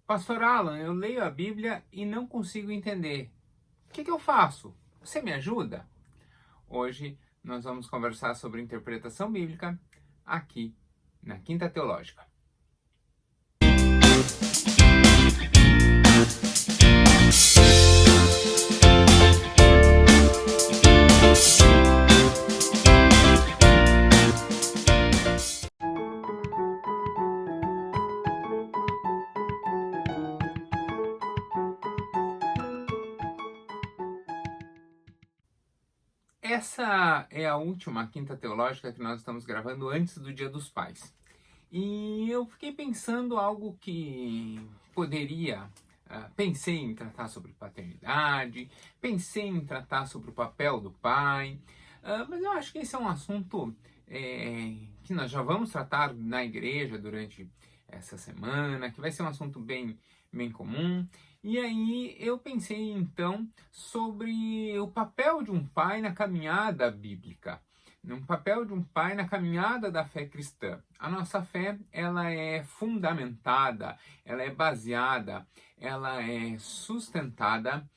Pastor Alan, eu leio a Bíblia e não consigo entender. O que eu faço? Você me ajuda? Hoje nós vamos conversar sobre interpretação bíblica aqui na Quinta Teológica. Essa é a última Quinta Teológica que nós estamos gravando antes do Dia dos Pais. E eu fiquei pensando algo que poderia... pensei em tratar sobre paternidade, pensei em tratar sobre o papel do pai, mas eu acho que esse é um assunto que nós já vamos tratar na igreja durante essa semana, que vai ser um assunto bem comum. E aí eu pensei então sobre o papel de um pai na caminhada bíblica, no papel de um pai na caminhada da fé cristã. A nossa fé, ela é fundamentada, ela é baseada, ela é sustentada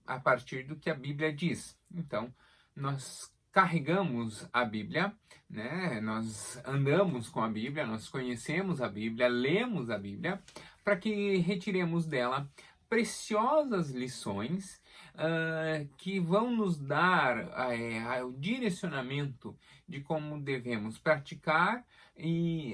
a partir do que a Bíblia diz. Então, nós carregamos a Bíblia, né? Nós andamos com a Bíblia, nós conhecemos a Bíblia, lemos a Bíblia, para que retiremos dela preciosas lições que vão nos dar o direcionamento de como devemos praticar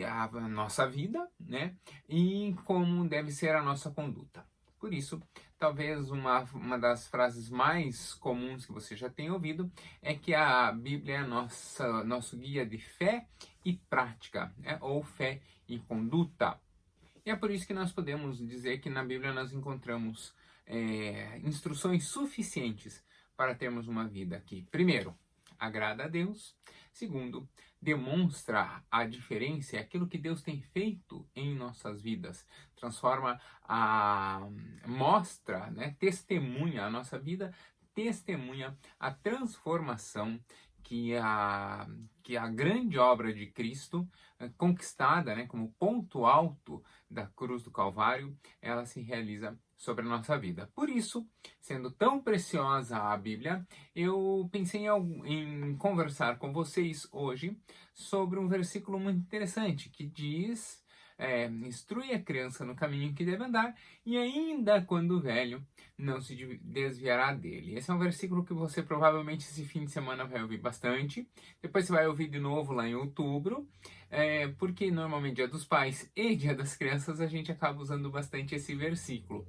a nossa vida, né? E como deve ser a nossa conduta. Por isso, talvez uma das frases mais comuns que você já tenha ouvido é que a Bíblia é nosso guia de fé e prática, né? Ou fé e conduta. E é por isso que nós podemos dizer que na Bíblia nós encontramos instruções suficientes para termos uma vida que, primeiro, agrada a Deus. Segundo, demonstra a diferença, aquilo que Deus tem feito em nossas vidas. Mostra, né, testemunha a nossa vida, testemunha a transformação que a grande obra de Cristo, conquistada, né, como ponto alto da cruz do Calvário, ela se realiza sobre a nossa vida. Por isso, sendo tão preciosa a Bíblia, eu pensei em conversar com vocês hoje sobre um versículo muito interessante que diz: instrui a criança no caminho que deve andar, e ainda quando velho, não se desviará dele. Esse é um versículo que você provavelmente esse fim de semana vai ouvir bastante. Depois você vai ouvir de novo lá em outubro, porque normalmente Dia dos Pais e Dia das Crianças a gente acaba usando bastante esse versículo.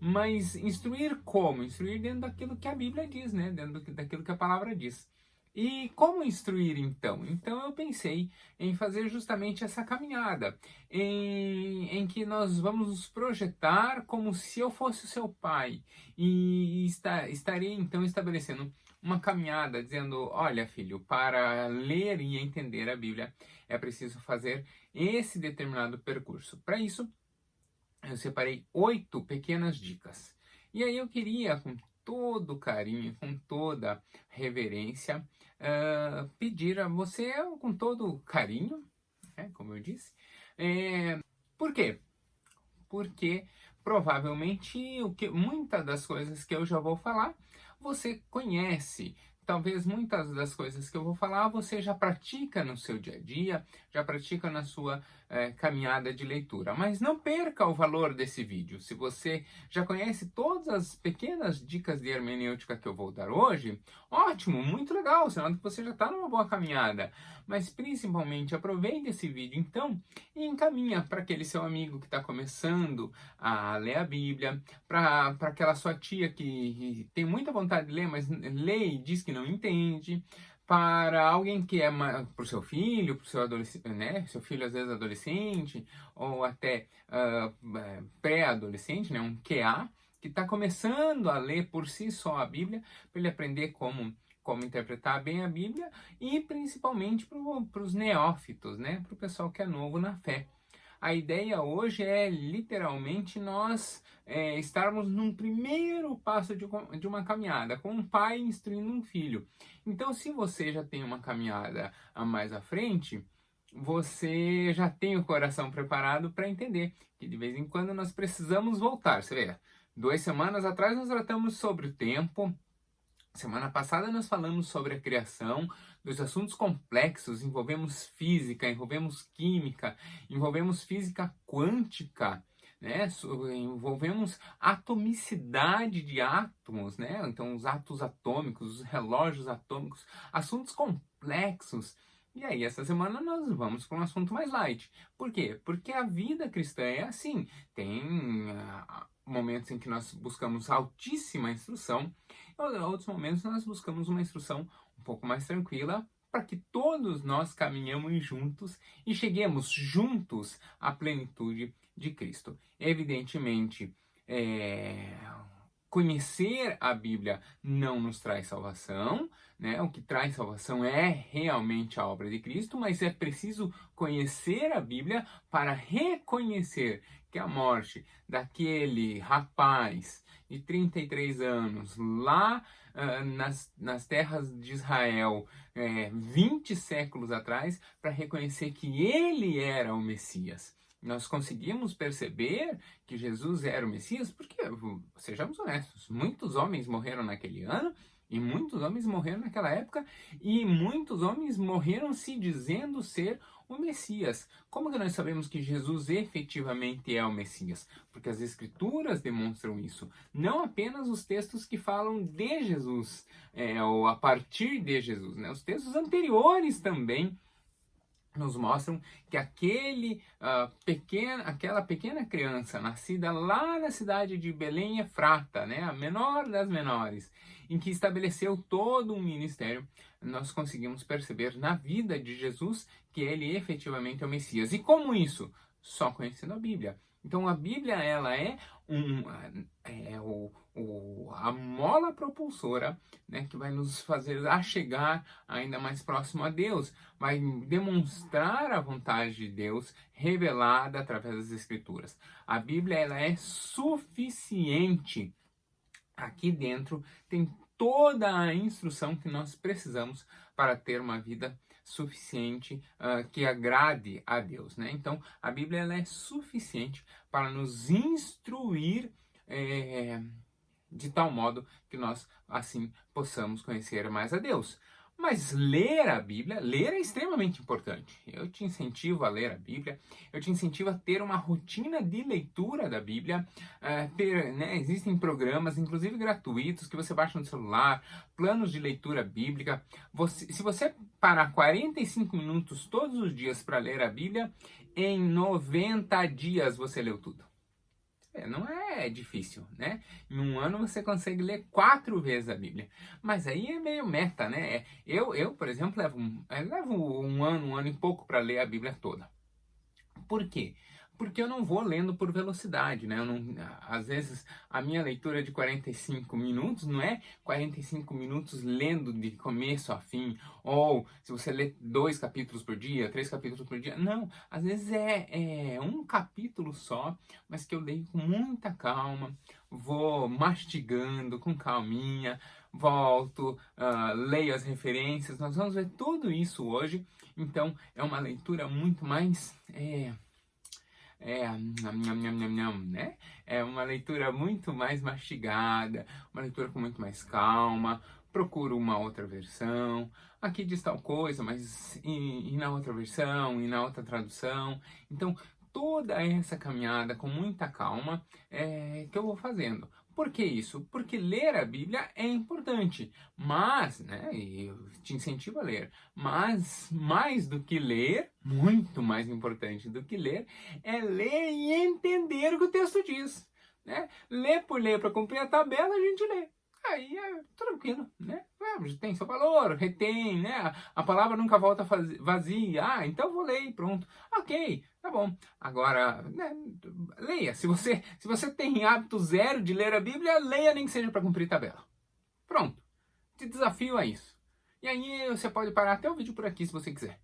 Mas instruir como? Instruir dentro daquilo que a Bíblia diz, né? Dentro daquilo que a palavra diz. E como instruir então? Então eu pensei em fazer justamente essa caminhada, em que nós vamos nos projetar como se eu fosse o seu pai e estaria então estabelecendo uma caminhada dizendo: olha, filho, para ler e entender a Bíblia é preciso fazer esse determinado percurso. Para isso, eu separei 8 pequenas dicas. E aí eu queria, com todo carinho, com toda reverência, pedir a você, com todo carinho, como eu disse, por quê? Porque provavelmente muitas das coisas que eu já vou falar, você conhece. Talvez muitas das coisas que eu vou falar você já pratica no seu dia a dia, já pratica na sua caminhada de leitura. Mas não perca o valor desse vídeo. Se você já conhece todas as pequenas dicas de hermenêutica que eu vou dar hoje, ótimo, muito legal, sinal que você já está numa boa caminhada. Mas principalmente aproveite esse vídeo então e encaminha para aquele seu amigo que está começando a ler a Bíblia, para aquela sua tia que tem muita vontade de ler, mas lê e diz que não entende, para alguém que é para o seu filho, para o seu adolescente, né? Seu filho às vezes adolescente, ou até pré-adolescente, né? Um QA, que está começando a ler por si só a Bíblia, para ele aprender como interpretar bem a Bíblia, e principalmente para os neófitos, né? Para o pessoal que é novo na fé. A ideia hoje é literalmente nós estarmos num primeiro passo de uma caminhada, com um pai instruindo um filho. Então, se você já tem uma caminhada a mais à frente, você já tem o coração preparado para entender que de vez em quando nós precisamos voltar. Você vê, 2 semanas atrás nós tratamos sobre o tempo. Semana passada nós falamos sobre a criação, dos assuntos complexos, envolvemos física, envolvemos química, envolvemos física quântica, né? Envolvemos atomicidade de átomos, né? Então os átomos atômicos, os relógios atômicos, assuntos complexos. E aí, essa semana nós vamos para um assunto mais light. Por quê? Porque a vida cristã é assim. Tem momentos em que nós buscamos altíssima instrução, em outros momentos nós buscamos uma instrução um pouco mais tranquila para que todos nós caminhamos juntos e cheguemos juntos à plenitude de Cristo. Evidentemente, conhecer a Bíblia não nos traz salvação, né? O que traz salvação é realmente a obra de Cristo, mas é preciso conhecer a Bíblia para reconhecer que a morte daquele rapaz de 33 anos lá nas terras de Israel, 20 séculos atrás, para reconhecer que ele era o Messias. Nós conseguimos perceber que Jesus era o Messias porque, sejamos honestos, muitos homens morreram naquele ano e muitos homens morreram naquela época e muitos homens morreram se dizendo ser o Messias. Como que nós sabemos que Jesus efetivamente é o Messias? Porque as Escrituras demonstram isso. Não apenas os textos que falam de Jesus, ou a partir de Jesus, né? Os textos anteriores também nos mostram que aquela pequena criança nascida lá na cidade de Belém Efrata, né, a menor das menores, em que estabeleceu todo um ministério, nós conseguimos perceber na vida de Jesus que ele efetivamente é o Messias. E como isso? Só conhecendo a Bíblia. Então a Bíblia ela é a mola propulsora, né, que vai nos fazer chegar ainda mais próximo a Deus, vai demonstrar a vontade de Deus revelada através das Escrituras. A Bíblia ela é suficiente. Aqui dentro tem toda a instrução que nós precisamos para ter uma vida suficiente que agrade a Deus, né? Então, a Bíblia ela é suficiente para nos instruir de tal modo que nós assim possamos conhecer mais a Deus. Mas ler a Bíblia, ler é extremamente importante. Eu te incentivo a ler a Bíblia, eu te incentivo a ter uma rotina de leitura da Bíblia. Existem programas, inclusive gratuitos, que você baixa no celular, planos de leitura bíblica. Se você parar 45 minutos todos os dias para ler a Bíblia, em 90 dias você leu tudo. Não é difícil, né? Em um ano você consegue ler 4 vezes a Bíblia. Mas aí é meio meta, né? Eu por exemplo, levo um ano e pouco para ler a Bíblia toda. Por quê? Porque eu não vou lendo por velocidade, né? Às vezes a minha leitura de 45 minutos não é 45 minutos lendo de começo a fim, ou se você lê 2 capítulos por dia, 3 capítulos por dia. Não, às vezes é um capítulo só, mas que eu leio com muita calma, vou mastigando com calminha, volto, leio as referências. Nós vamos ver tudo isso hoje. Então é uma leitura muito mais né? É uma leitura muito mais mastigada, uma leitura com muito mais calma. Procuro uma outra versão. Aqui diz tal coisa, mas e na outra versão, e na outra tradução. Então, toda essa caminhada com muita calma que eu vou fazendo. Por que isso? Porque ler a Bíblia é importante, mas, né, e eu te incentivo a ler, mas mais do que ler, muito mais importante do que ler, é ler e entender o que o texto diz, né? Ler por ler para cumprir a tabela, a gente lê. Aí é tranquilo, né? Tem seu valor, retém, né? A palavra nunca volta vazia. Então vou ler e pronto. Ok, tá bom. Agora, né, leia. Se você tem hábito zero de ler a Bíblia, leia nem que seja para cumprir tabela. Pronto. Te desafio a isso. E aí você pode parar até o vídeo por aqui se você quiser.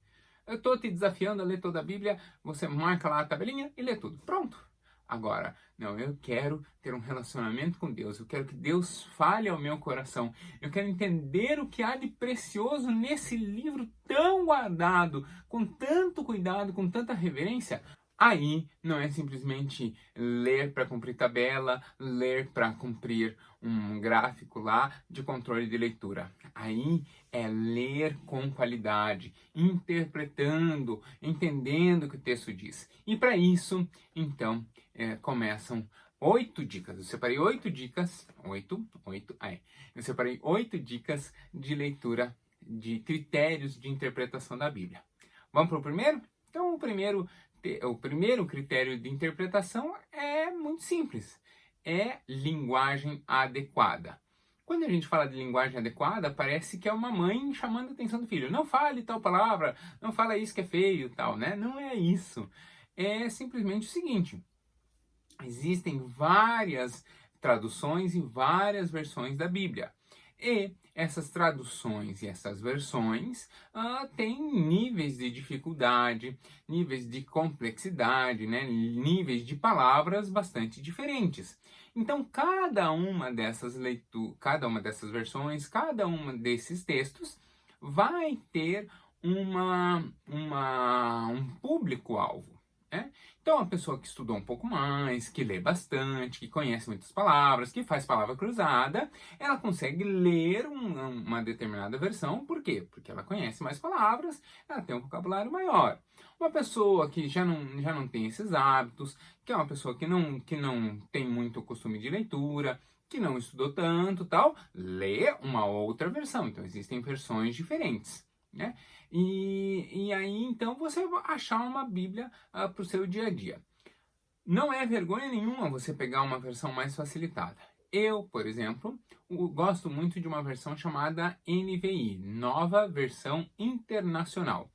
Eu estou te desafiando a ler toda a Bíblia, você marca lá a tabelinha e lê tudo. Pronto. Agora, não, eu quero ter um relacionamento com Deus, eu quero que Deus fale ao meu coração, eu quero entender o que há de precioso nesse livro tão guardado, com tanto cuidado, com tanta reverência. Aí não é simplesmente ler para cumprir tabela, ler para cumprir um gráfico lá de controle de leitura. Aí é ler com qualidade, interpretando, entendendo o que o texto diz. E para isso, então, começam 8 dicas. Eu separei 8 dicas, Eu separei 8 dicas de leitura, de critérios de interpretação da Bíblia. Vamos para o primeiro? Então, o primeiro critério de interpretação é muito simples. É linguagem adequada. Quando a gente fala de linguagem adequada, parece que é uma mãe chamando a atenção do filho. Não fale tal palavra, não fala isso que é feio, tal, né? Não é isso. É simplesmente o seguinte: existem várias traduções e várias versões da Bíblia. E essas traduções e essas versões têm níveis de dificuldade, níveis de complexidade, né? Níveis de palavras bastante diferentes. Então, cada uma dessas versões, cada uma desses textos vai ter um público-alvo. Né? Então, a pessoa que estudou um pouco mais, que lê bastante, que conhece muitas palavras, que faz palavra cruzada, ela consegue ler uma determinada versão. Por quê? Porque ela conhece mais palavras, ela tem um vocabulário maior. Uma pessoa que já não tem esses hábitos, que é uma pessoa que não tem muito costume de leitura, que não estudou tanto, tal, lê uma outra versão. Então, existem versões diferentes. Né? E aí, então, você vai achar uma Bíblia para o seu dia a dia. Não é vergonha nenhuma você pegar uma versão mais facilitada. Eu, por exemplo, gosto muito de uma versão chamada NVI, Nova Versão Internacional.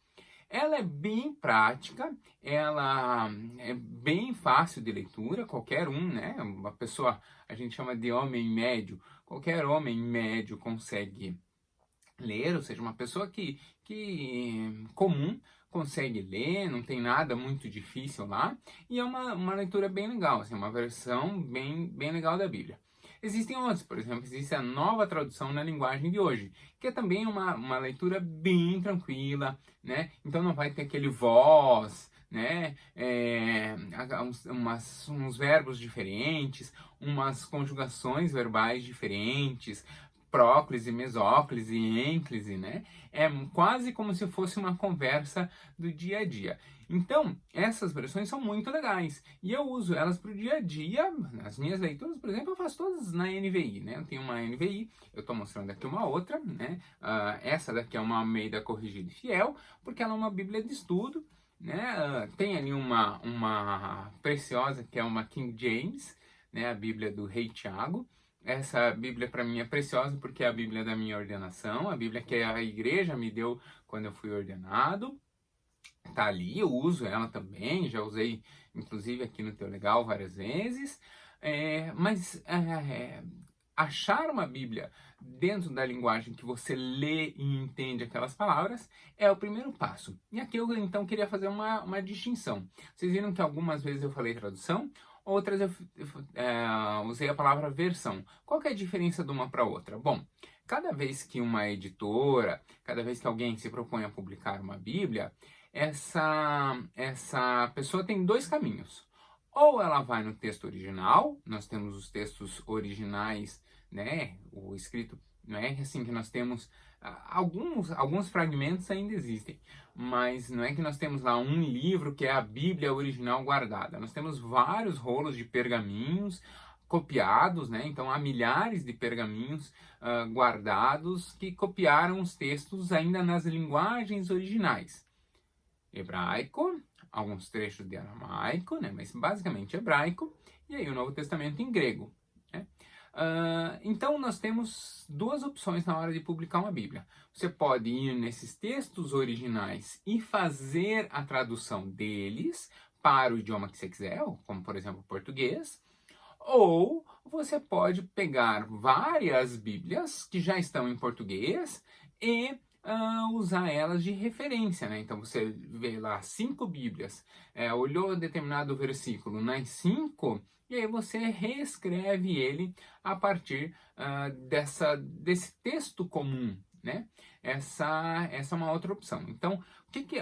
Ela é bem prática, ela é bem fácil de leitura, qualquer um, né? Uma pessoa, a gente chama de homem médio, qualquer homem médio consegue ler, ou seja, uma pessoa que comum consegue ler, não tem nada muito difícil lá, e é uma leitura bem legal, assim, uma versão bem legal da Bíblia. Existem outros, por exemplo, existe a Nova Tradução na Linguagem de Hoje, que é também uma leitura bem tranquila, né? Então não vai ter aquele voz, né? Uns verbos diferentes, umas conjugações verbais diferentes, próclise, mesóclise, ênclise, né? É quase como se fosse uma conversa do dia a dia. Então, essas versões são muito legais e eu uso elas para o dia a dia. As minhas leituras, por exemplo, eu faço todas na NVI, né? Eu tenho uma NVI, eu estou mostrando aqui uma outra, né? Essa daqui é uma Almeida Corrigida e Fiel, porque ela é uma Bíblia de estudo, né? Tem ali uma preciosa que é uma King James, né? A Bíblia do Rei Tiago. Essa Bíblia para mim é preciosa porque é a Bíblia da minha ordenação, a Bíblia que a igreja me deu quando eu fui ordenado. Tá ali, eu uso ela também, já usei inclusive aqui no Teu Legal várias vezes. Achar uma Bíblia dentro da linguagem que você lê e entende aquelas palavras é o primeiro passo. E aqui eu então queria fazer uma distinção. Vocês viram que algumas vezes eu falei tradução, outras eu usei a palavra versão. Qual que é a diferença de uma para outra? Bom, cada vez que uma editora, cada vez que alguém se propõe a publicar uma Bíblia, essa pessoa tem 2 caminhos. Ou ela vai no texto original, nós temos os textos originais, né? O escrito, não é assim que nós temos alguns fragmentos ainda existem, mas não é que nós temos lá um livro que é a Bíblia original guardada. Nós temos vários rolos de pergaminhos copiados, né? Então há milhares de pergaminhos guardados que copiaram os textos ainda nas linguagens originais. Hebraico, alguns trechos de aramaico, né? Mas basicamente hebraico, e aí o Novo Testamento em grego. Né? Então nós temos 2 opções na hora de publicar uma Bíblia. Você pode ir nesses textos originais e fazer a tradução deles para o idioma que você quiser, como por exemplo o português, ou você pode pegar várias Bíblias que já estão em português e usar elas de referência, né? Então você vê lá 5 Bíblias, olhou determinado versículo nas 5, e aí você reescreve ele a partir desse texto comum, né? Essa é uma outra opção. Então,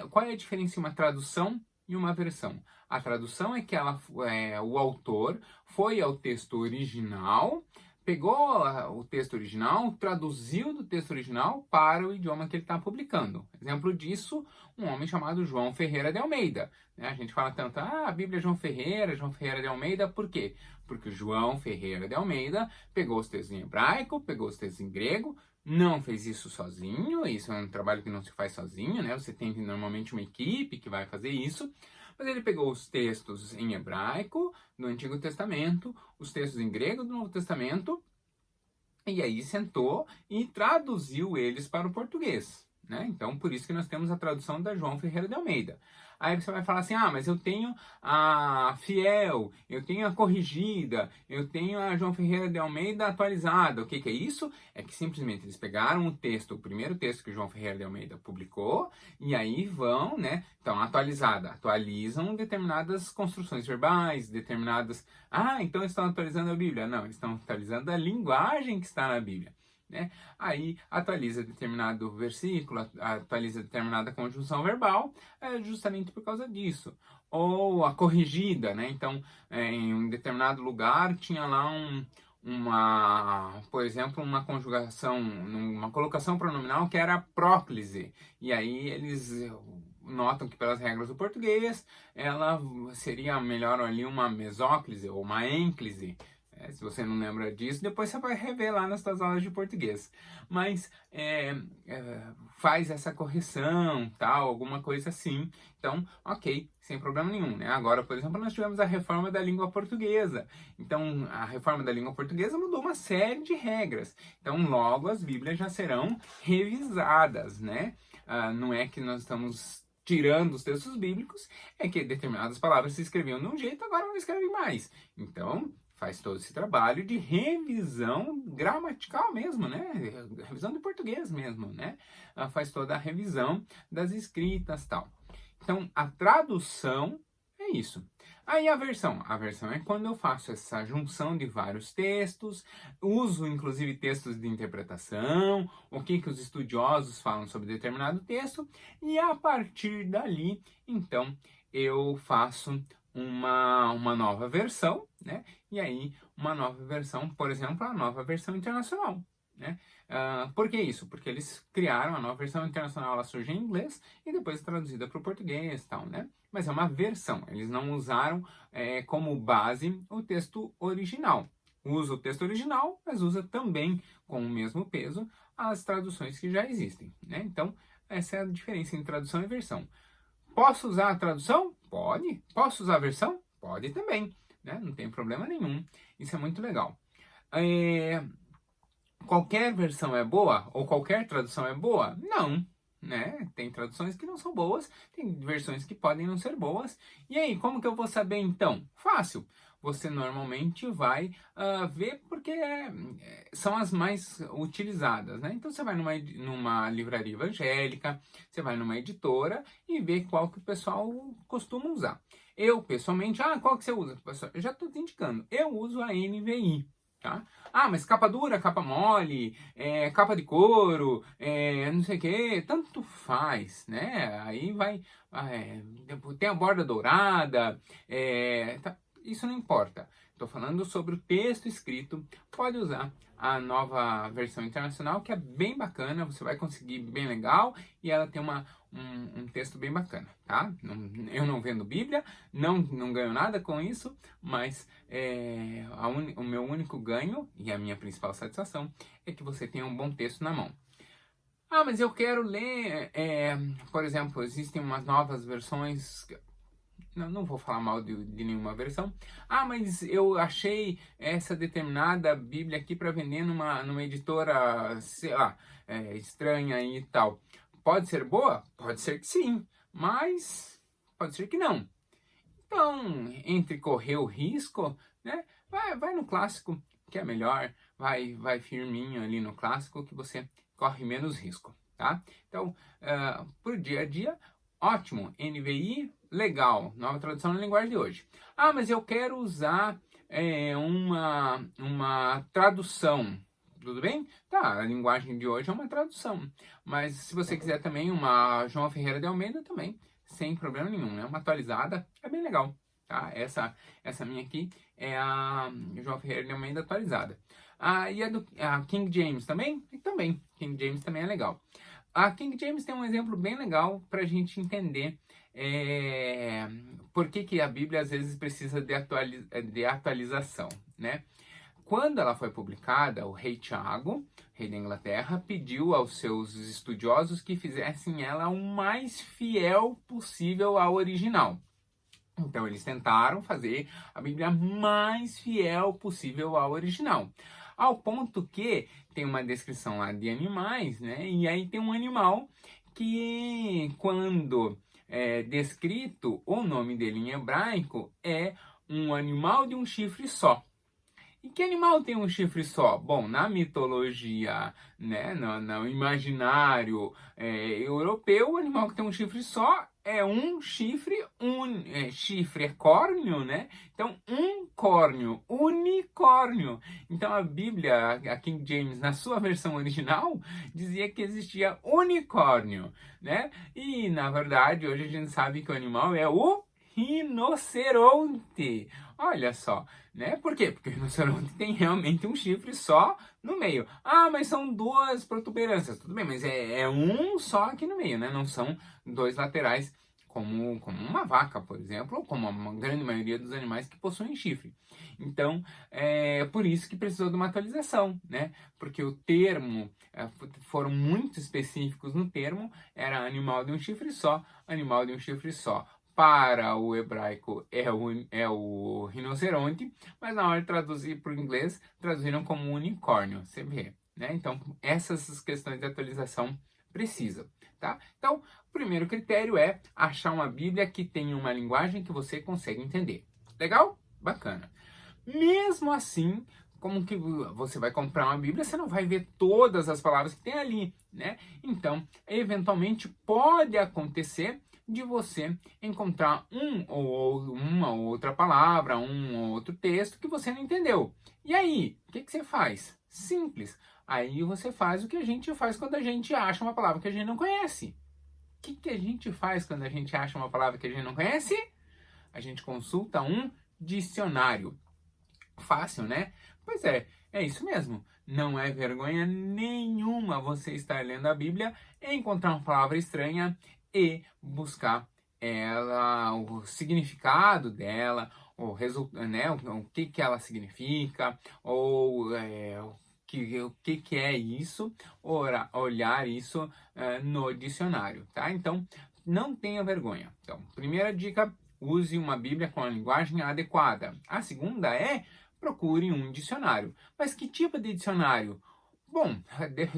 qual é a diferença entre uma tradução e uma versão? A tradução é que o autor foi ao texto original, pegou o texto original, traduziu do texto original para o idioma que ele está publicando. Exemplo disso, um homem chamado João Ferreira de Almeida. Né? A gente fala tanto, a Bíblia é João Ferreira de Almeida, por quê? Porque o João Ferreira de Almeida pegou os textos em hebraico, pegou os textos em grego, não fez isso sozinho, isso é um trabalho que não se faz sozinho, né? Você tem normalmente uma equipe que vai fazer isso, mas ele pegou os textos em hebraico do Antigo Testamento, os textos em grego do Novo Testamento, e aí sentou e traduziu eles para o português. Né? Então, por isso que nós temos a tradução da João Ferreira de Almeida. Aí você vai falar assim, mas eu tenho a Fiel, eu tenho a Corrigida, eu tenho a João Ferreira de Almeida atualizada. O que é isso? É que simplesmente eles pegaram o primeiro texto que o João Ferreira de Almeida publicou, e aí vão, né? Então, atualizam determinadas construções verbais, determinadas... então estão atualizando a Bíblia. Não, eles estão atualizando a linguagem que está na Bíblia. Né? Aí atualiza determinado versículo, atualiza determinada conjunção verbal, justamente por causa disso. Ou a corrigida, né? Então, em um determinado lugar tinha lá por exemplo, uma conjugação, uma colocação pronominal que era próclise. E aí eles notam que pelas regras do português, ela seria melhor ali uma mesóclise ou uma ênclise. Se você não lembra disso, depois você vai rever lá nas suas aulas de português. Mas faz essa correção, tal, alguma coisa assim. Então, ok, sem problema nenhum. Né? Agora, por exemplo, nós tivemos a reforma da língua portuguesa. Então, a reforma da língua portuguesa mudou uma série de regras. Então, logo as Bíblias já serão revisadas, né? Não é que nós estamos tirando os textos bíblicos, é que determinadas palavras se escreviam de um jeito, agora não escrevem mais. Então, faz todo esse trabalho de revisão gramatical mesmo, né? Revisão de português mesmo, né? Faz toda a revisão das escritas e tal. Então, a tradução é isso. Aí a versão é quando eu faço essa junção de vários textos, uso inclusive textos de interpretação, o que os estudiosos falam sobre determinado texto, e a partir dali, então, eu faço uma nova versão, né? E aí, uma nova versão, por exemplo, a nova versão internacional, né? Por que isso? Porque eles criaram a nova versão internacional, ela surge em inglês e depois é traduzida para o português e tal, né? Mas é uma versão, eles não usaram como base o texto original. Usa o texto original, mas usa também com o mesmo peso as traduções que já existem, né? Então, essa é a diferença entre tradução e versão. Posso usar a tradução? Pode. Posso usar a versão? Pode também. Né? Não tem problema nenhum. Isso é muito legal. Qualquer versão é boa? Ou qualquer tradução é boa? Não. Né? Tem traduções que não são boas, tem versões que podem não ser boas. E aí, como que eu vou saber então? Fácil. Você normalmente vai ver porque são as mais utilizadas, né? Então você vai numa livraria evangélica, você vai numa editora e vê qual que o pessoal costuma usar. Eu, pessoalmente, qual que você usa? Pessoal, eu já estou te indicando, eu uso a NVI. Tá? Mas capa dura, capa mole, capa de couro, não sei o que, tanto faz, né? Aí vai, tem a borda dourada, isso não importa. Estou falando sobre o texto escrito. Pode usar a nova versão internacional, que é bem bacana, você vai conseguir bem legal e ela tem um texto bem bacana, tá? Eu não vendo Bíblia, não ganho nada com isso, mas o meu único ganho e a minha principal satisfação é que você tenha um bom texto na mão. Mas eu quero ler, por exemplo, existem umas novas versões. Não vou falar mal de nenhuma versão. Mas eu achei essa determinada Bíblia aqui para vender numa editora, sei lá, estranha e tal. Pode ser boa? Pode ser que sim, mas pode ser que não. Então, entre correr o risco, né, vai no clássico, que é melhor. Vai firminho ali no clássico que você corre menos risco. tá? Então, por dia a dia, ótimo, NVI, legal, nova tradução na linguagem de hoje. Ah, mas eu quero usar uma tradução, tudo bem? Tá, a linguagem de hoje é uma tradução, mas se você quiser também uma João Ferreira de Almeida também, sem problema nenhum, né? Uma atualizada é bem legal, tá? Essa minha aqui é a João Ferreira de Almeida atualizada. E a King James também? Também, King James também é legal. A King James tem um exemplo bem legal para a gente entender por que a Bíblia às vezes precisa de atualização, né? Quando ela foi publicada, o rei Tiago, rei da Inglaterra, pediu aos seus estudiosos que fizessem ela o mais fiel possível ao original. Então eles tentaram fazer a Bíblia mais fiel possível ao original. Ao ponto que tem uma descrição lá de animais, né? E aí tem um animal que, quando é descrito, o nome dele em hebraico é um animal de um chifre só. E que animal tem um chifre só? Bom, na mitologia, né, no imaginário europeu, o animal que tem um chifre só é um chifre, chifre é córneo, né? Então, um córneo, unicórnio. Então, a Bíblia, a King James, na sua versão original, dizia que existia unicórnio, né? E, na verdade, hoje a gente sabe que o animal é o rinoceronte. Olha só, né? Por quê? Porque o rinoceronte tem realmente um chifre só no meio. Ah, mas são duas protuberâncias. Tudo bem, mas é um só aqui no meio, né? Não são dois laterais, como uma vaca, por exemplo, ou como a grande maioria dos animais que possuem chifre. Então, é por isso que precisou de uma atualização, né? Porque o termo, foram muito específicos no termo, era animal de um chifre só, animal de um chifre só. Para o hebraico é o rinoceronte, mas na hora de traduzir para o inglês, traduziram como unicórnio, você vê, né? Então, essas questões de atualização precisam, tá? Então, o primeiro critério é achar uma Bíblia que tenha uma linguagem que você consegue entender. Legal? Bacana. Mesmo assim, como que você vai comprar uma Bíblia, você não vai ver todas as palavras que tem ali, né? Então, eventualmente pode acontecer de você encontrar uma ou outra palavra, um ou outro texto que você não entendeu. E aí, o que você faz? Simples. Aí você faz o que a gente faz quando a gente acha uma palavra que a gente não conhece. O que a gente faz quando a gente acha uma palavra que a gente não conhece? A gente consulta um dicionário. Fácil, né? Pois é isso mesmo. Não é vergonha nenhuma você estar lendo a Bíblia, encontrar uma palavra estranha e buscar ela, o significado dela, né, o que ela significa, ou o que é isso, olhar isso no dicionário, tá? Então, não tenha vergonha. Então, primeira dica, use uma Bíblia com a linguagem adequada. A segunda é procure um dicionário. Mas que tipo de dicionário? Bom,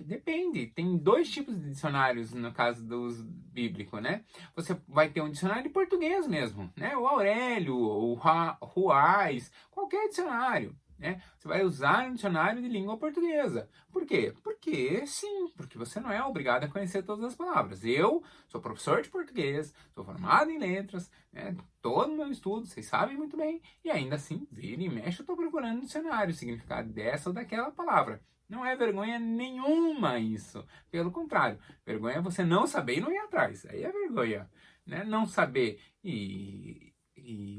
depende. Tem dois tipos de dicionários no caso dos bíblicos, né? Você vai ter um dicionário de português mesmo, né? O Aurélio, o Ruais, qualquer dicionário, né? Você vai usar um dicionário de língua portuguesa. Por quê? Porque sim, porque você não é obrigado a conhecer todas as palavras. Eu sou professor de português, sou formado em letras, né? Todo o meu estudo, vocês sabem muito bem, e ainda assim, vira e mexe, eu estou procurando no dicionário o significado dessa ou daquela palavra. Não é vergonha nenhuma isso. Pelo contrário, vergonha é você não saber e não ir atrás. Aí é vergonha, né? Não saber e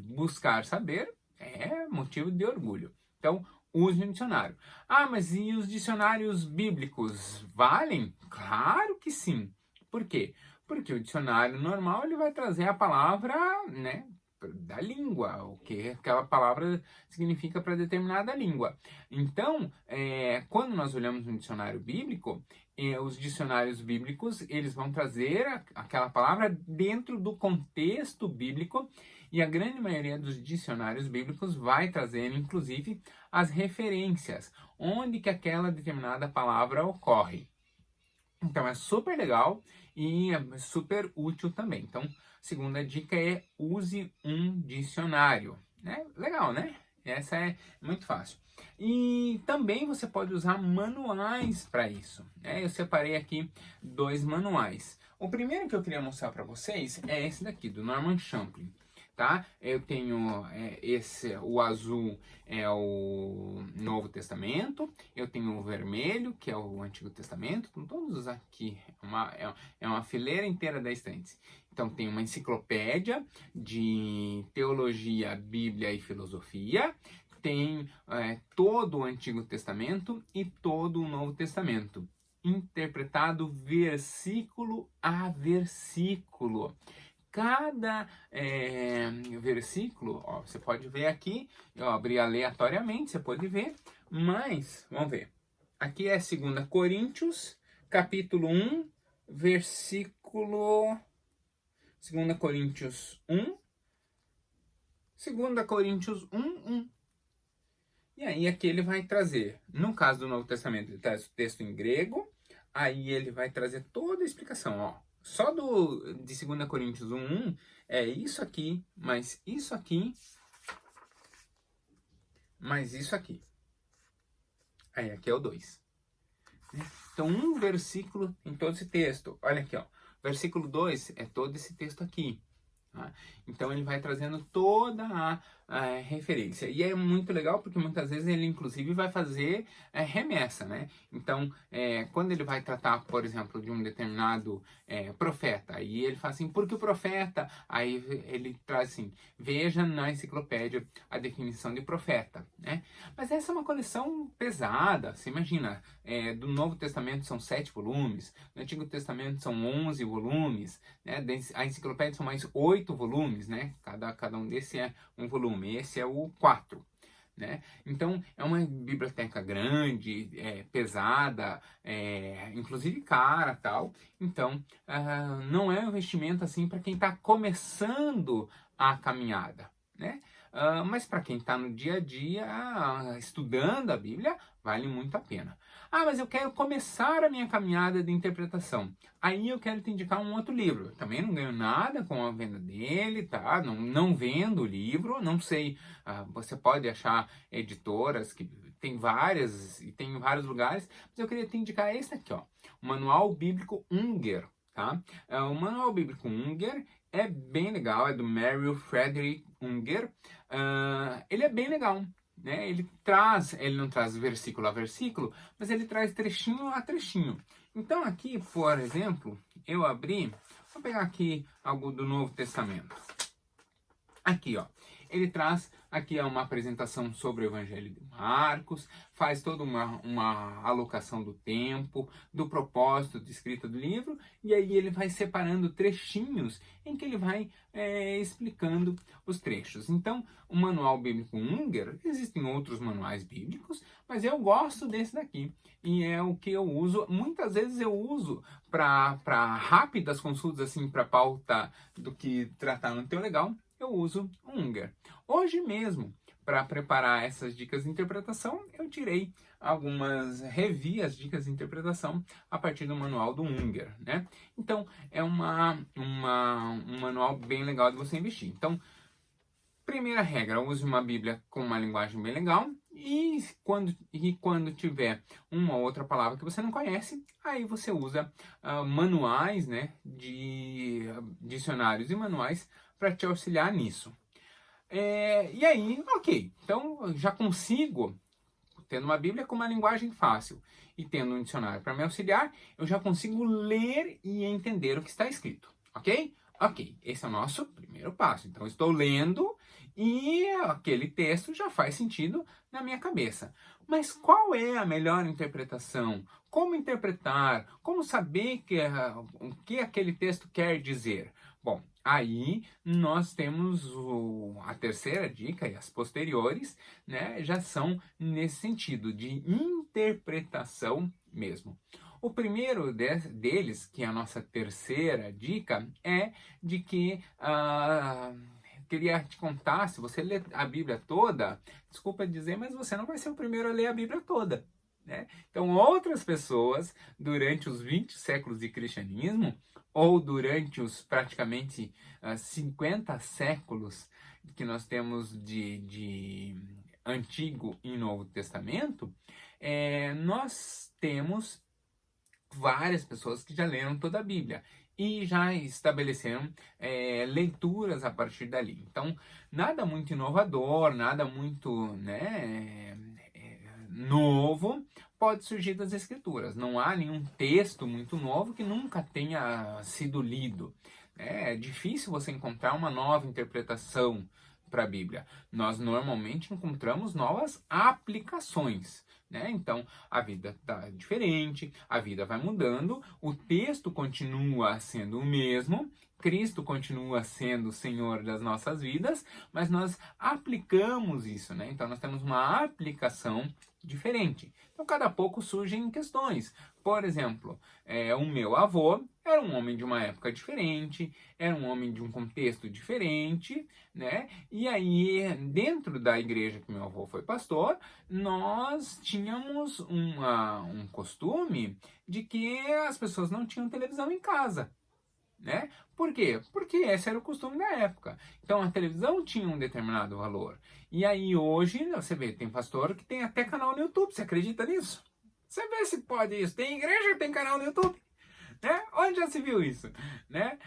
buscar saber é motivo de orgulho. Então, use um dicionário. Ah, mas e os dicionários bíblicos valem? Claro que sim. Por quê? Porque o dicionário normal ele vai trazer a palavra, né, da língua, o que aquela palavra significa para determinada língua. Então, quando nós olhamos um dicionário bíblico, os dicionários bíblicos eles vão trazer aquela palavra dentro do contexto bíblico e a grande maioria dos dicionários bíblicos vai trazer, inclusive, as referências, onde que aquela determinada palavra ocorre. Então é super legal e é super útil também. Então, segunda dica é use um dicionário, né? Legal, né? Essa é muito fácil. E também você pode usar manuais para isso, né? Eu separei aqui 2 manuais. O primeiro que eu queria mostrar para vocês é esse daqui, do Norman Champlin, tá? Eu tenho o azul é o Novo Testamento, eu tenho o vermelho, que é o Antigo Testamento, com todos aqui, é uma fileira inteira da estante. Então tem uma enciclopédia de teologia, Bíblia e filosofia, tem todo o Antigo Testamento e todo o Novo Testamento, interpretado versículo a versículo. Cada versículo, ó, você pode ver aqui, eu abri aleatoriamente, você pode ver, mas, vamos ver. Aqui é 2 Coríntios, capítulo 1, versículo... 2 Coríntios 1, 2 Coríntios 1, 1. E aí aqui ele vai trazer, no caso do Novo Testamento, ele traz o texto em grego, aí ele vai trazer toda a explicação, ó. Só de 2 Coríntios 1, 1 é isso aqui, mais isso aqui, mais isso aqui. Aí aqui é o 2. Então um versículo em todo esse texto. Olha aqui, ó. Versículo 2 é todo esse texto aqui. Tá? Então ele vai trazendo toda a referência. E é muito legal porque muitas vezes ele inclusive vai fazer remessa, né? Então, quando ele vai tratar, por exemplo, de um determinado profeta, aí ele fala assim, porque o profeta, aí ele traz assim, veja na enciclopédia a definição de profeta, né? Mas essa é uma coleção pesada, você imagina, do Novo Testamento são 7 volumes, do Antigo Testamento são 11 volumes, né? A enciclopédia são mais 8 volumes, né? Cada um desse é um volume, esse é o 4. Né? Então, é uma biblioteca grande, pesada, inclusive cara, tal. Então, não é um investimento assim para quem está começando a caminhada, né? Mas para quem está no dia a dia estudando a Bíblia, vale muito a pena. Ah, mas eu quero começar a minha caminhada de interpretação. Aí eu quero te indicar um outro livro. Eu também não ganho nada com a venda dele, tá? Não vendo o livro, não sei. Você pode achar editoras que tem várias e tem em vários lugares, mas eu queria te indicar esse aqui, ó. O Manual Bíblico Unger, tá? O Manual Bíblico Unger é bem legal, é do Merrill Frederick Unger. Ele é bem legal, né? Ele não traz versículo a versículo, mas ele traz trechinho a trechinho. Então aqui, por exemplo, eu abri, vou pegar aqui algo do Novo Testamento. Aqui, ó. Ele traz aqui uma apresentação sobre o Evangelho de Marcos, faz toda uma alocação do tempo, do propósito de escrita do livro, e aí ele vai separando trechinhos em que ele vai explicando os trechos. Então, o Manual Bíblico Unger, existem outros manuais bíblicos, mas eu gosto desse daqui, e é o que eu uso. Muitas vezes eu uso para rápidas consultas, assim, para pauta do que tratar no Teu Legal, eu uso o Unger. Hoje mesmo, para preparar essas dicas de interpretação, eu tirei revi as dicas de interpretação a partir do manual do Unger, né? Então, é um manual bem legal de você investir. Então, primeira regra, use uma Bíblia com uma linguagem bem legal e quando tiver uma outra palavra que você não conhece, aí você usa manuais, né, de dicionários e manuais para te auxiliar nisso. E aí, ok, então já consigo, tendo uma Bíblia com uma linguagem fácil e tendo um dicionário para me auxiliar, eu já consigo ler e entender o que está escrito, ok? Ok, esse é o nosso primeiro passo. Então, estou lendo e aquele texto já faz sentido na minha cabeça. Mas qual é a melhor interpretação? Como interpretar? Como saber o que aquele texto quer dizer? Bom, aí nós temos a terceira dica e as posteriores, né, já são nesse sentido de interpretação mesmo. O primeiro deles, que é a nossa terceira dica, é de que queria te contar, se você ler a Bíblia toda, desculpa dizer, mas você não vai ser o primeiro a ler a Bíblia toda. Né? Então, outras pessoas, durante os 20 séculos de cristianismo, ou durante os praticamente 50 séculos que nós temos de Antigo e Novo Testamento, nós temos várias pessoas que já leram toda a Bíblia e já estabeleceram leituras a partir dali. Então, nada muito inovador, nada muito, né, novo pode surgir das Escrituras. Não há nenhum texto muito novo que nunca tenha sido lido. É difícil você encontrar uma nova interpretação para a Bíblia. Nós normalmente encontramos novas aplicações, né? Então, a vida está diferente, a vida vai mudando, o texto continua sendo o mesmo, Cristo continua sendo o Senhor das nossas vidas, mas nós aplicamos isso, né? Então, nós temos uma aplicação diferente. Então, cada pouco surgem questões. Por exemplo, o meu avô era um homem de uma época diferente, era um homem de um contexto diferente, né? E aí, dentro da igreja que meu avô foi pastor, nós tínhamos um costume de que as pessoas não tinham televisão em casa, né? Por quê? Porque esse era o costume da época. Então a televisão tinha um determinado valor. E aí hoje, você vê, tem pastor que tem até canal no YouTube, você acredita nisso? Você vê se pode isso. Tem igreja que tem canal no YouTube, né? Onde já se viu isso, né?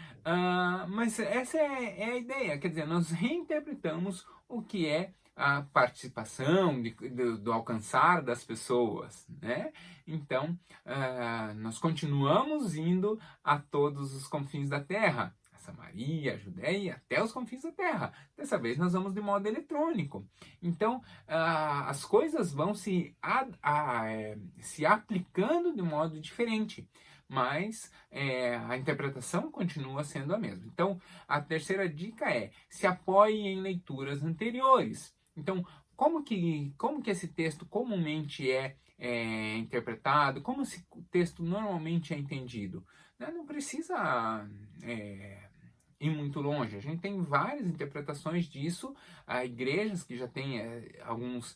Mas essa é a ideia, quer dizer, nós reinterpretamos o que é a participação do alcançar das pessoas, né? Então, nós continuamos indo a todos os confins da terra, a Samaria, a Judéia, até os confins da terra. Dessa vez nós vamos de modo eletrônico. Então, as coisas vão se aplicando de modo diferente, mas a interpretação continua sendo a mesma. Então, a terceira dica é: se apoie em leituras anteriores. Então, como que esse texto comumente é interpretado? Como esse texto normalmente é entendido? Né? Não precisa ir muito longe. A gente tem várias interpretações disso. Há igrejas que já têm alguns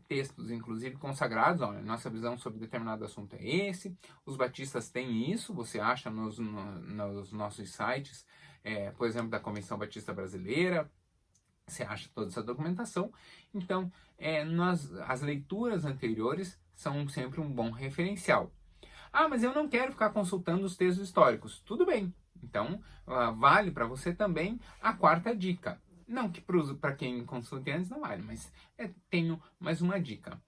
textos, inclusive consagrados. Olha, nossa visão sobre determinado assunto é esse. Os batistas têm isso. Você acha nos nossos sites, por exemplo, da Convenção Batista Brasileira. Você acha toda essa documentação. Então, as leituras anteriores são sempre um bom referencial. Ah, mas eu não quero ficar consultando os textos históricos. Tudo bem. Então, vale para você também a quarta dica. Não que para quem consulte antes não vale, mas tenho mais uma dica.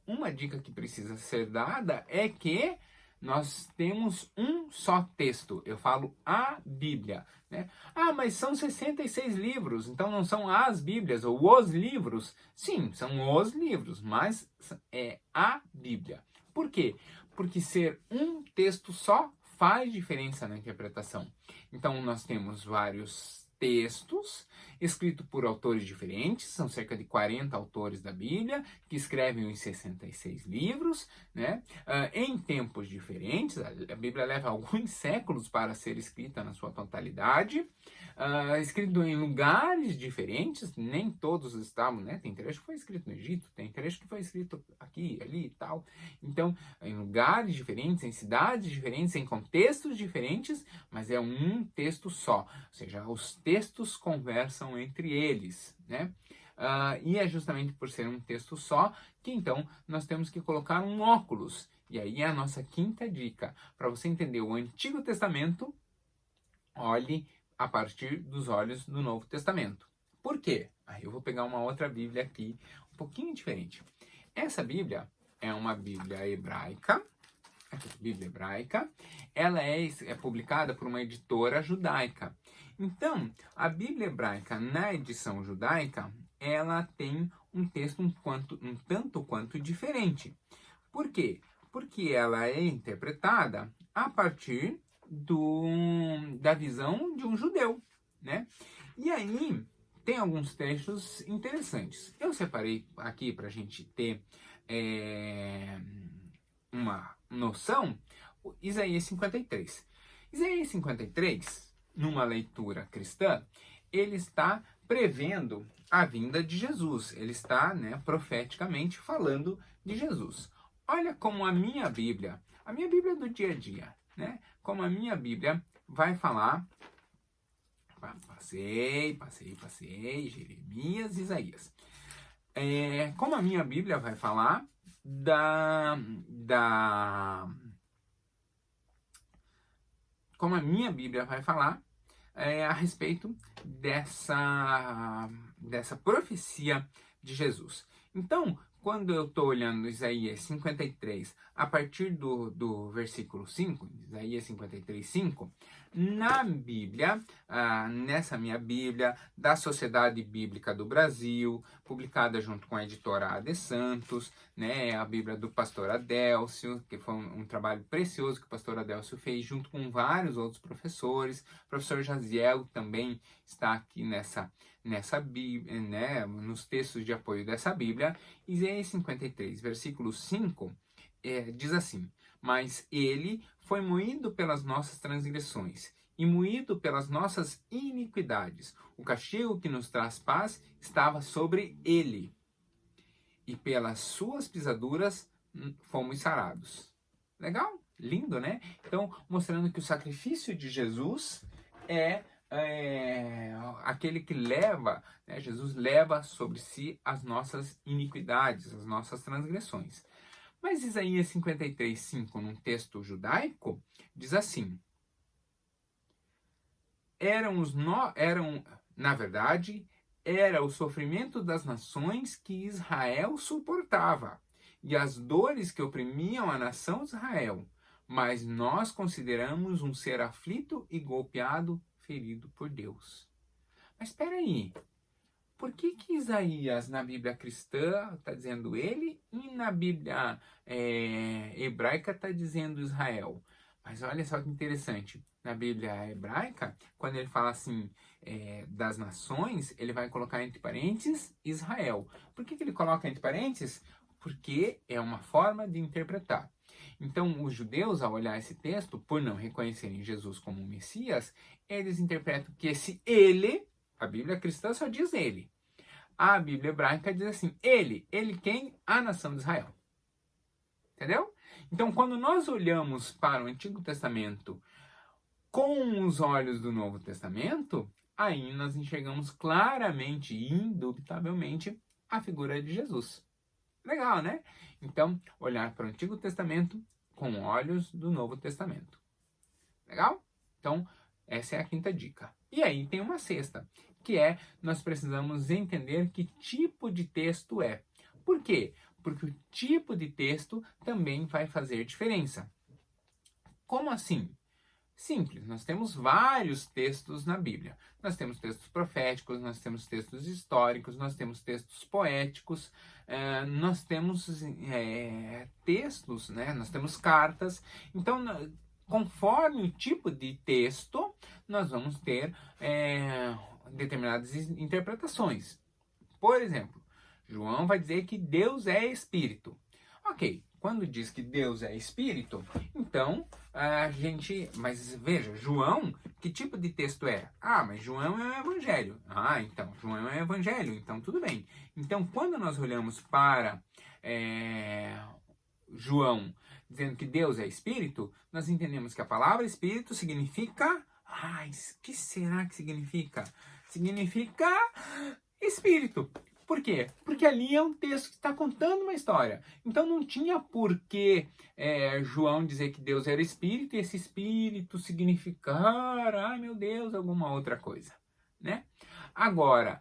Uma dica que precisa ser dada é que nós temos um só texto. Eu falo a Bíblia, né? Ah, mas são 66 livros, então não são as Bíblias ou os livros. Sim, são os livros, mas é a Bíblia. Por quê? Porque ser um texto só faz diferença na interpretação. Então, nós temos vários textos escritos por autores diferentes, são cerca de 40 autores da Bíblia, que escrevem os 66 livros, né? Em tempos diferentes. A Bíblia leva alguns séculos para ser escrita na sua totalidade, escrito em lugares diferentes, nem todos estavam, né? Tem trecho que foi escrito no Egito, tem trecho que foi escrito aqui, ali e tal. Então, em lugares diferentes, em cidades diferentes, em contextos diferentes, mas é um texto só. Ou seja, os textos conversam entre eles, né? E é justamente por ser um texto só que então nós temos que colocar um óculos. E aí é a nossa quinta dica. Para você entender o Antigo Testamento, olhe a partir dos olhos do Novo Testamento. Por quê? Aí eu vou pegar uma outra Bíblia aqui, um pouquinho diferente. Essa Bíblia é uma Bíblia hebraica. Bíblia hebraica. Ela é publicada por uma editora judaica. Então, a Bíblia hebraica, na edição judaica, ela tem um texto um tanto quanto diferente. Por quê? Porque ela é interpretada a partir da visão de um judeu, né? E aí, tem alguns trechos interessantes. Eu separei aqui para a gente ter uma noção, Isaías 53. Isaías 53, numa leitura cristã, ele está prevendo a vinda de Jesus. Ele está, profeticamente falando de Jesus. Olha como a minha Bíblia do dia a dia, né? Como a minha Bíblia vai falar. Passei, Jeremias, Isaías. como a minha Bíblia vai falar como a minha Bíblia vai falar a respeito dessa profecia de Jesus. Então, quando eu estou olhando Isaías 53, a partir do versículo 5, Isaías 53, 5, na Bíblia, nessa minha Bíblia, da Sociedade Bíblica do Brasil, publicada junto com a editora AD Santos, né, a Bíblia do pastor Adélcio, que foi um trabalho precioso que o pastor Adélcio fez junto com vários outros professores. O professor Jaziel também está aqui nessa Bíblia, né, nos textos de apoio dessa Bíblia. Isaías 53, versículo 5, diz assim: mas ele foi moído pelas nossas transgressões e moído pelas nossas iniquidades. O castigo que nos traz paz estava sobre ele, e pelas suas pisaduras fomos sarados. Legal? Lindo, né? Então, mostrando que o sacrifício de Jesus é aquele que leva, né? Jesus leva sobre si as nossas iniquidades, as nossas transgressões. Mas Isaías 53, 5, num texto judaico, diz assim: na verdade, era o sofrimento das nações que Israel suportava, e as dores que oprimiam a nação de Israel. Mas nós consideramos um ser aflito e golpeado, ferido por Deus. Mas espera aí, por que Isaías na Bíblia cristã está dizendo ele e na Bíblia hebraica está dizendo Israel? Mas olha só que interessante, na Bíblia hebraica, quando ele fala assim das nações, ele vai colocar entre parênteses Israel. Por que ele coloca entre parênteses? Porque é uma forma de interpretar. Então, os judeus, ao olhar esse texto, por não reconhecerem Jesus como Messias, eles interpretam que esse ele, a Bíblia cristã só diz ele. A Bíblia hebraica diz assim, ele quem? A nação de Israel. Entendeu? Então, quando nós olhamos para o Antigo Testamento com os olhos do Novo Testamento, aí nós enxergamos claramente e indubitavelmente a figura de Jesus. Legal, né? Então, olhar para o Antigo Testamento com olhos do Novo Testamento. Legal? Então, essa é a quinta dica. E aí tem uma sexta, que é nós precisamos entender que tipo de texto é. Por quê? Porque o tipo de texto também vai fazer diferença. Como assim? Simples, nós temos vários textos na Bíblia. Nós temos textos proféticos, nós temos textos históricos, nós temos textos poéticos, nós temos textos, né? Nós temos cartas. Então, conforme o tipo de texto, nós vamos ter determinadas interpretações. Por exemplo, João vai dizer que Deus é Espírito. Ok, quando diz que Deus é Espírito, então mas veja, João, que tipo de texto é? Ah, mas João é o Evangelho. Ah, então, João é o Evangelho, então tudo bem. Então, quando nós olhamos para João dizendo que Deus é Espírito, nós entendemos que a palavra Espírito significa... o que será que significa? Significa Espírito. Por quê? Porque ali é um texto que está contando uma história. Então não tinha por que João dizer que Deus era Espírito e esse Espírito significar, ai meu Deus, alguma outra coisa, né? Agora,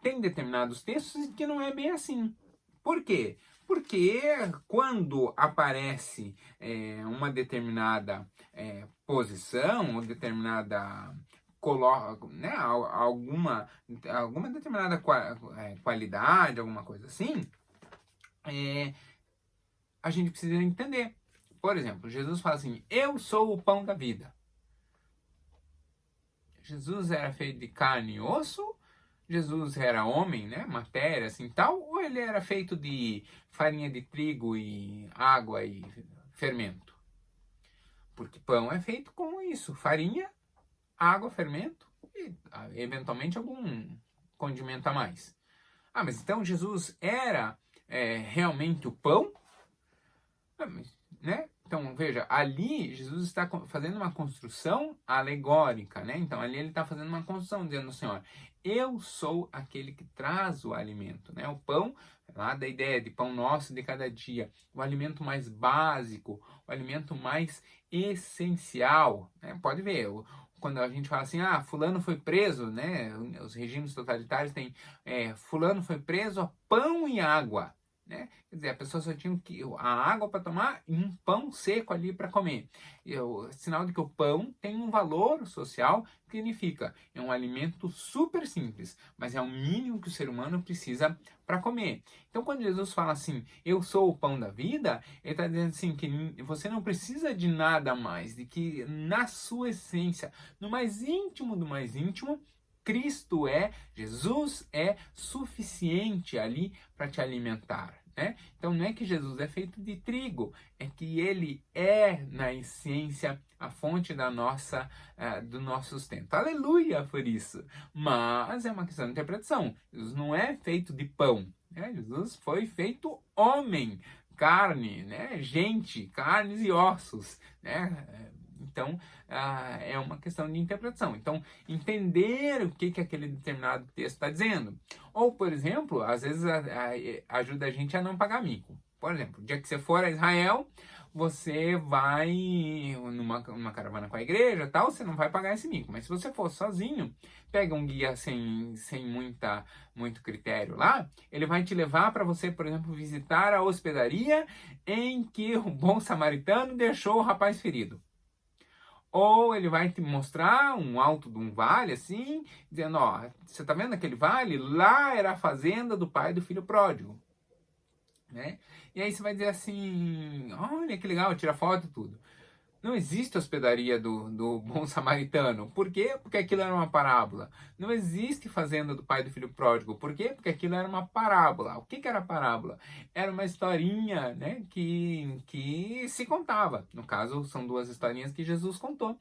tem determinados textos que não é bem assim. Por quê? Porque quando aparece uma determinada posição, ou determinada né, alguma determinada qualidade, alguma coisa assim, a gente precisa entender. Por exemplo, Jesus fala assim, eu sou o pão da vida. Jesus era feito de carne e osso? Jesus era homem, né, matéria, assim, tal? Ou ele era feito de farinha de trigo e água e fermento? Porque pão é feito com isso, farinha, água, fermento e eventualmente algum condimento a mais. Ah, mas então Jesus era realmente o pão? Né? Então, veja, ali Jesus está fazendo uma construção alegórica, né? Então, ali ele está fazendo uma construção, dizendo assim, ó, eu sou aquele que traz o alimento, né? O pão, lá da ideia de pão nosso de cada dia, o alimento mais básico, o alimento mais essencial, né? Pode ver, quando a gente fala assim, fulano foi preso, né? Os regimes totalitários têm, fulano foi preso a pão e água, né? Quer dizer, a pessoa só tinha a água para tomar e um pão seco ali para comer. Sinal de que o pão tem um valor social, que significa, é um alimento super simples, mas é o mínimo que o ser humano precisa para comer. Então, quando Jesus fala assim, eu sou o pão da vida, ele está dizendo assim, que você não precisa de nada mais, de que na sua essência, no mais íntimo do mais íntimo, Jesus é suficiente ali para te alimentar, né? Então não é que Jesus é feito de trigo, é que ele é na essência a fonte do nosso sustento. Aleluia por isso! Mas é uma questão de interpretação. Jesus não é feito de pão, né? Jesus foi feito homem, carne, né? Gente, carnes e ossos, né? Então, é uma questão de interpretação. Então, entender o que aquele determinado texto está dizendo. Ou, por exemplo, às vezes ajuda a gente a não pagar mico. Por exemplo, o dia que você for a Israel, você vai numa caravana com a igreja, tal, você não vai pagar esse mico. Mas se você for sozinho, pega um guia sem muito critério lá, ele vai te levar para você, por exemplo, visitar a hospedaria em que o bom samaritano deixou o rapaz ferido. Ou ele vai te mostrar um alto de um vale, assim, dizendo, ó, você tá vendo aquele vale? Lá era a fazenda do pai do filho pródigo, né? E aí você vai dizer assim, olha que legal, tira foto e tudo. Não existe hospedaria do bom samaritano. Por quê? Porque aquilo era uma parábola. Não existe fazenda do pai do filho pródigo. Por quê? Porque aquilo era uma parábola. O que era a parábola? Era uma historinha, né, que se contava. No caso, são duas historinhas que Jesus contou.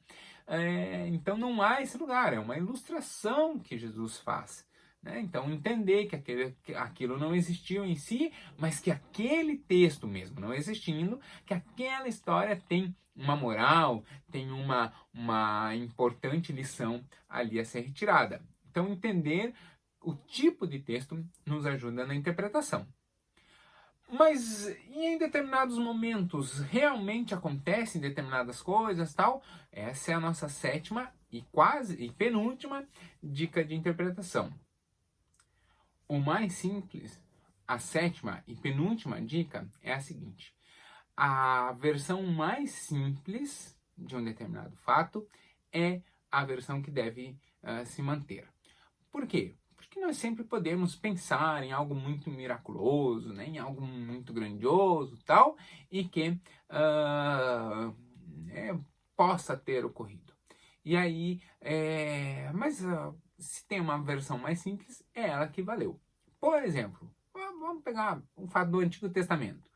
Então não há esse lugar. É uma ilustração que Jesus faz. Né? Então, entender que aquilo não existiu em si, mas que aquele texto mesmo não existindo, que aquela história tem uma moral, tem uma importante lição ali a ser retirada. Então, entender o tipo de texto nos ajuda na interpretação. Mas e em determinados momentos realmente acontecem determinadas coisas, tal? Essa é a nossa sétima e penúltima dica de interpretação. O mais simples, a sétima e penúltima dica é a seguinte: a versão mais simples de um determinado fato é a versão que deve se manter. Por quê? Porque nós sempre podemos pensar em algo muito miraculoso, né? Em algo muito grandioso, tal, e que possa ter ocorrido. E aí, se tem uma versão mais simples, é ela que valeu. Por exemplo, vamos pegar um fato do Antigo Testamento.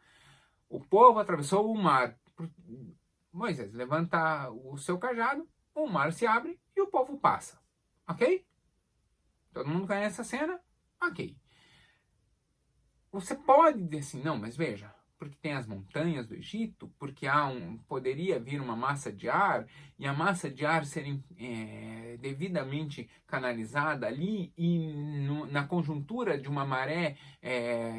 O povo atravessou o mar. Moisés levanta o seu cajado, o mar se abre e o povo passa. Ok? Todo mundo conhece essa cena? Ok. Você pode dizer assim, não, mas veja, porque tem as montanhas do Egito, porque poderia vir uma massa de ar, e a massa de ar ser devidamente canalizada ali, e na conjuntura de uma maré,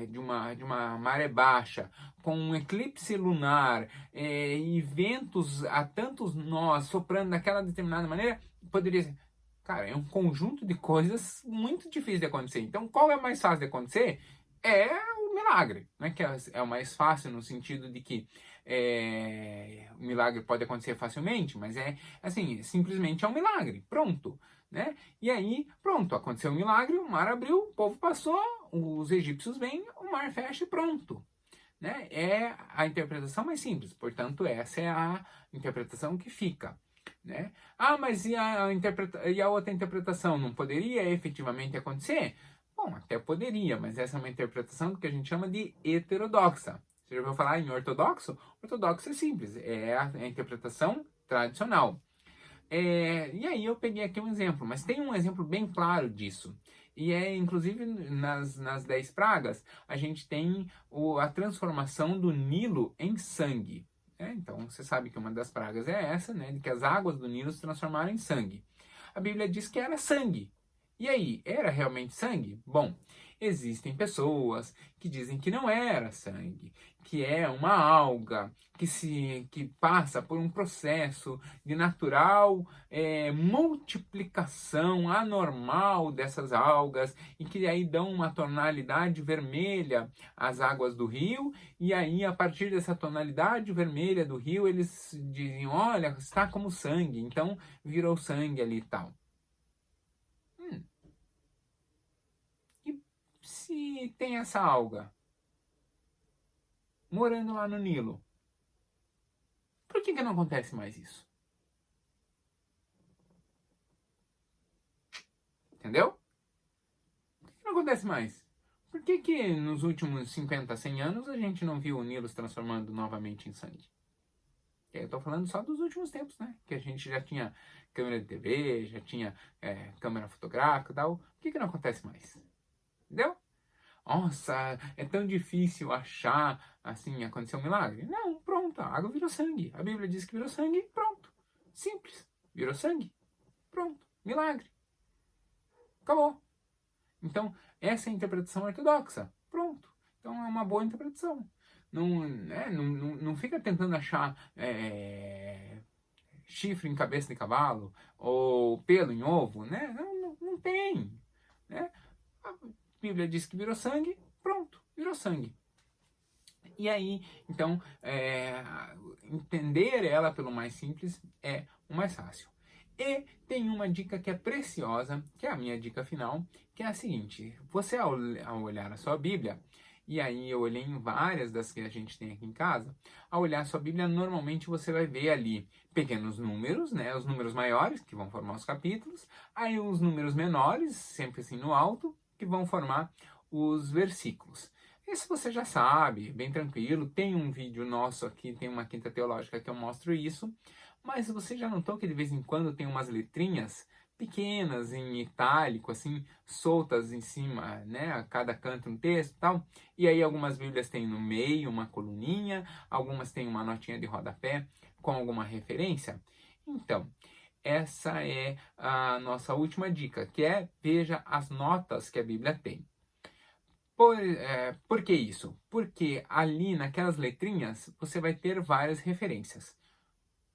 de uma maré baixa, com um eclipse lunar, e ventos a tantos nós soprando daquela determinada maneira, poderia ser. Cara, é um conjunto de coisas muito difícil de acontecer. Então, qual é mais fácil de acontecer? É o milagre, né? Que é o mais fácil no sentido de que o milagre pode acontecer facilmente, mas simplesmente é um milagre, pronto, né? E aí, pronto, aconteceu o milagre, o mar abriu, o povo passou, os egípcios vêm, o mar fecha e pronto, né? É a interpretação mais simples, portanto, essa é a interpretação que fica. Né? Mas e a outra interpretação? Não poderia efetivamente acontecer? Bom, até poderia, mas essa é uma interpretação do que a gente chama de heterodoxa. Você já ouviu falar em ortodoxo? Ortodoxo é simples, é a interpretação tradicional. E aí eu peguei aqui um exemplo, mas tem um exemplo bem claro disso. E inclusive, nas 10 pragas, a gente tem a transformação do Nilo em sangue. Então, você sabe que uma das pragas é essa, né? De que as águas do Nilo se transformaram em sangue. A Bíblia diz que era sangue. E aí, era realmente sangue? Bom, existem pessoas que dizem que não era sangue, que é uma alga que passa por um processo de natural multiplicação anormal dessas algas e que aí dão uma tonalidade vermelha às águas do rio, e aí a partir dessa tonalidade vermelha do rio eles dizem, olha, está como sangue, então virou sangue ali e tal. E se tem essa alga morando lá no Nilo, por que não acontece mais isso? Entendeu? Por que não acontece mais? Por que nos últimos 50, 100 anos a gente não viu o Nilo se transformando novamente em sangue? Eu estou falando só dos últimos tempos, né? Que a gente já tinha câmera de TV, já tinha câmera fotográfica e tal. Por que não acontece mais? Entendeu? Nossa, é tão difícil achar, assim, acontecer um milagre. Não, pronto, a água virou sangue. A Bíblia diz que virou sangue, pronto. Simples. Virou sangue, pronto. Milagre. Acabou. Então, essa é a interpretação ortodoxa. Pronto. Então, é uma boa interpretação. Não fica tentando achar chifre em cabeça de cavalo ou pelo em ovo, né? Não tem. Né? A Bíblia diz que virou sangue, pronto, virou sangue. E aí, então, entender ela pelo mais simples é o mais fácil. E tem uma dica que é preciosa, que é a minha dica final, que é a seguinte: você ao olhar a sua Bíblia, e aí eu olhei em várias das que a gente tem aqui em casa, ao olhar a sua Bíblia, normalmente você vai ver ali pequenos números, né, os números maiores, que vão formar os capítulos, aí os números menores, sempre assim no alto, que vão formar os versículos. Isso você já sabe, bem tranquilo. Tem um vídeo nosso aqui, tem uma quinta teológica que eu mostro isso. Mas você já notou que de vez em quando tem umas letrinhas pequenas em itálico, assim, soltas em cima, né? A cada canto um texto e tal. E aí algumas Bíblias têm no meio uma coluninha, algumas têm uma notinha de rodapé com alguma referência. Então, essa é a nossa última dica, que é veja as notas que a Bíblia tem. Por que isso? Porque ali naquelas letrinhas você vai ter várias referências.